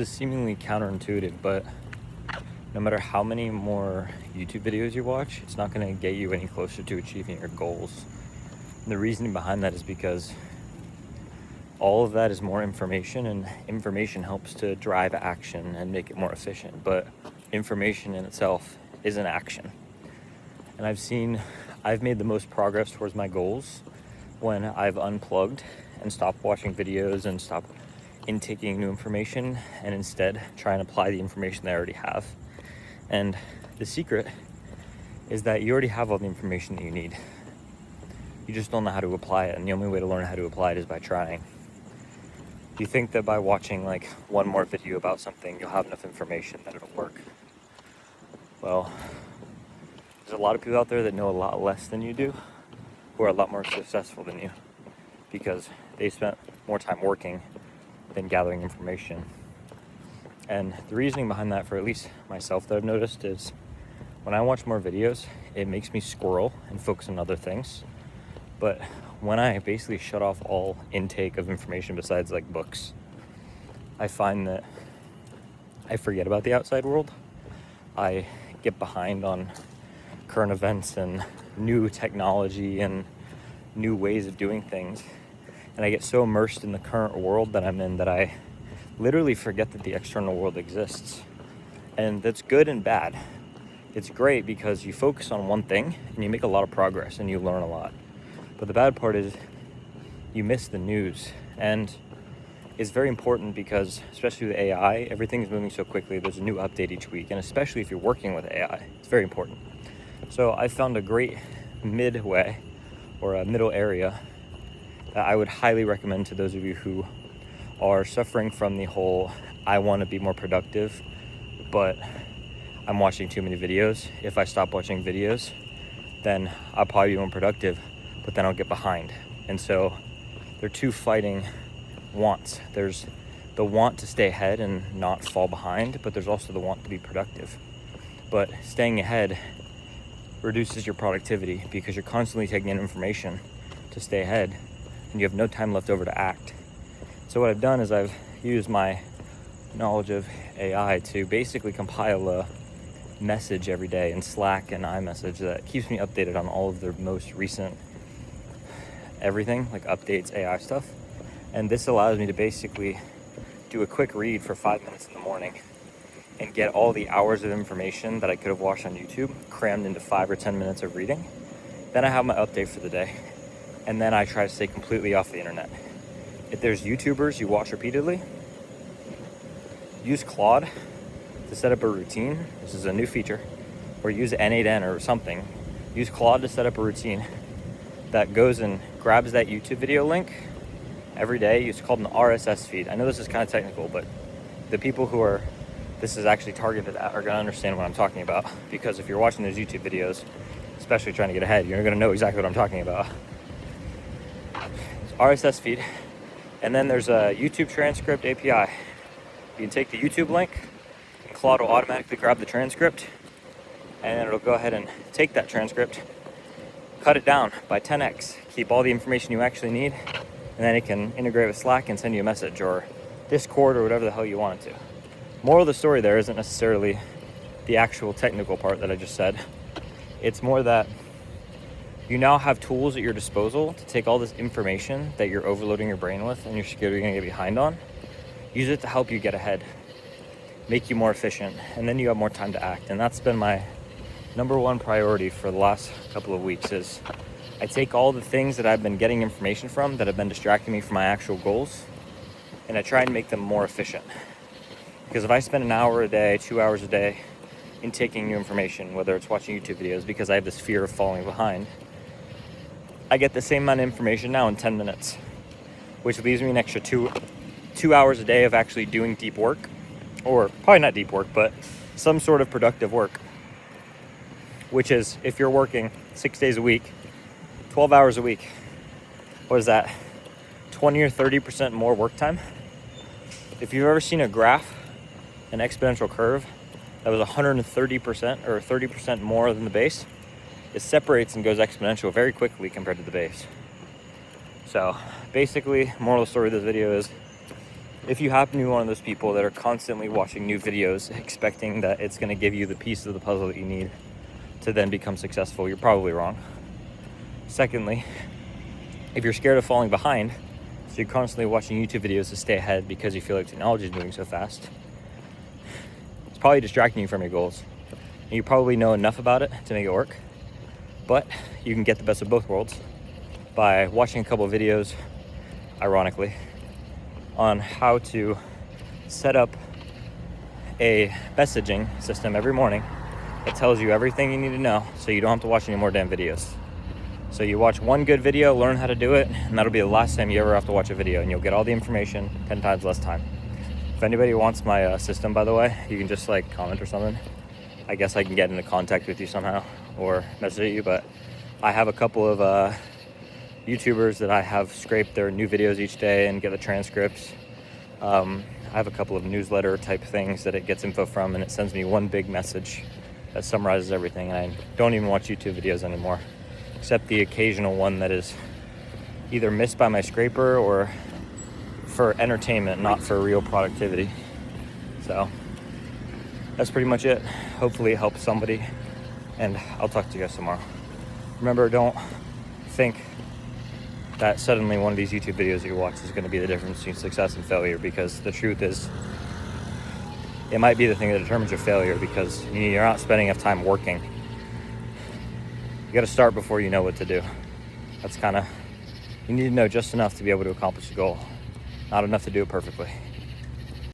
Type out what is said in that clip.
This is seemingly counterintuitive, but no matter how many more YouTube videos you watch, it's not going to get you any closer to achieving your goals. And the reasoning behind that is because all of that is more information, and information helps to drive action and make it more efficient. But information in itself isn't action. And I've made the most progress towards my goals when I've unplugged and stopped watching videos and stopped intaking new information and instead try and apply the information that I already have. And the secret is that you already have all the information that you need. You just don't know how to apply it, and the only way to learn how to apply it is by trying. You think that by watching like one more video about something, you'll have enough information that it'll work. Well, there's a lot of people out there that know a lot less than you do, who are a lot more successful than you, because they spent more time working than gathering information. And the reasoning behind that, for at least myself, that I've noticed is when I watch more videos, it makes me squirrel and focus on other things. But when I basically shut off all intake of information besides like books, I find that I forget about the outside world. I get behind on current events and new technology and new ways of doing things. And I get so immersed in the current world that I'm in that I literally forget that the external world exists. And that's good and bad. It's great because you focus on one thing and you make a lot of progress and you learn a lot. But the bad part is you miss the news. And it's very important because, especially with AI, everything's moving so quickly. There's a new update each week. And especially if you're working with AI, it's very important. So I found a great midway or a middle area that I would highly recommend to those of you who are suffering from the whole, I want to be more productive, but I'm watching too many videos. If I stop watching videos, then I'll probably be more productive, but then I'll get behind. And so they're two fighting wants. There's the want to stay ahead and not fall behind, but there's also the want to be productive. But staying ahead reduces your productivity because you're constantly taking in information to stay ahead and you have no time left over to act. So what I've done is I've used my knowledge of AI to basically compile a message every day in Slack and iMessage that keeps me updated on all of the most recent everything, like updates, AI stuff. And this allows me to basically do a quick read for 5 minutes in the morning and get all the hours of information that I could have watched on YouTube crammed into 5 or 10 minutes of reading. Then I have my update for the day. And then I try to stay completely off the internet. If there's YouTubers you watch repeatedly, use Claude to set up a routine. This is a new feature. Or use N8N or something. Use Claude to set up a routine that goes and grabs that YouTube video link every day. It's called an RSS feed. I know this is kind of technical, but the people who this is actually targeted at are going to understand what I'm talking about. Because if you're watching those YouTube videos, especially trying to get ahead, you're going to know exactly what I'm talking about. RSS feed, and then there's a YouTube transcript API. You can take the YouTube link, and Claude will automatically grab the transcript, and then it'll go ahead and take that transcript, cut it down by 10x, keep all the information you actually need, and then it can integrate with Slack and send you a message, or Discord, or whatever the hell you want it to. Moral of the story there isn't necessarily the actual technical part that I just said. It's more that you now have tools at your disposal to take all this information that you're overloading your brain with and you're scared you're going to get behind on, use it to help you get ahead, make you more efficient, and then you have more time to act. And that's been my number one priority for the last couple of weeks is I take all the things that I've been getting information from that have been distracting me from my actual goals, and I try and make them more efficient. Because if I spend an hour a day, 2 hours a day in taking new information, whether it's watching YouTube videos because I have this fear of falling behind, I get the same amount of information now in 10 minutes, which leaves me an extra two hours a day of actually doing deep work, or probably not deep work, but some sort of productive work, which is if you're working 6 days a week, 12 hours a week, what is that, 20 or 30% more work time? If you've ever seen a graph, an exponential curve that was 130% or 30% more than the base, it separates and goes exponential very quickly compared to the base. So basically, moral of the story of this video is if you happen to be one of those people that are constantly watching new videos expecting that it's going to give you the piece of the puzzle that you need to then become successful, you're probably wrong. Secondly, if you're scared of falling behind, so you're constantly watching YouTube videos to stay ahead because you feel like technology is moving so fast, it's probably distracting you from your goals. And you probably know enough about it to make it work, but you can get the best of both worlds by watching a couple of videos, ironically, on how to set up a messaging system every morning that tells you everything you need to know so you don't have to watch any more damn videos. So you watch one good video, learn how to do it, and that'll be the last time you ever have to watch a video, and you'll get all the information 10 times less time. If anybody wants my system, by the way, you can just like comment or something. I guess I can get into contact with you somehow or message you, but I have a couple of YouTubers that I have scraped their new videos each day and get the transcripts. I have a couple of newsletter type things that it gets info from, and it sends me one big message that summarizes everything. And I don't even watch YouTube videos anymore, except the occasional one that is either missed by my scraper or for entertainment, not for real productivity. So that's pretty much it. Hopefully it helps somebody, and I'll talk to you guys tomorrow. Remember, don't think that suddenly one of these YouTube videos you watch is going to be the difference between success and failure, because the truth is it might be the thing that determines your failure, because you're not spending enough time working. You got to start before you know what to do. That's kind of, you need to know just enough to be able to accomplish the goal, not enough to do it perfectly.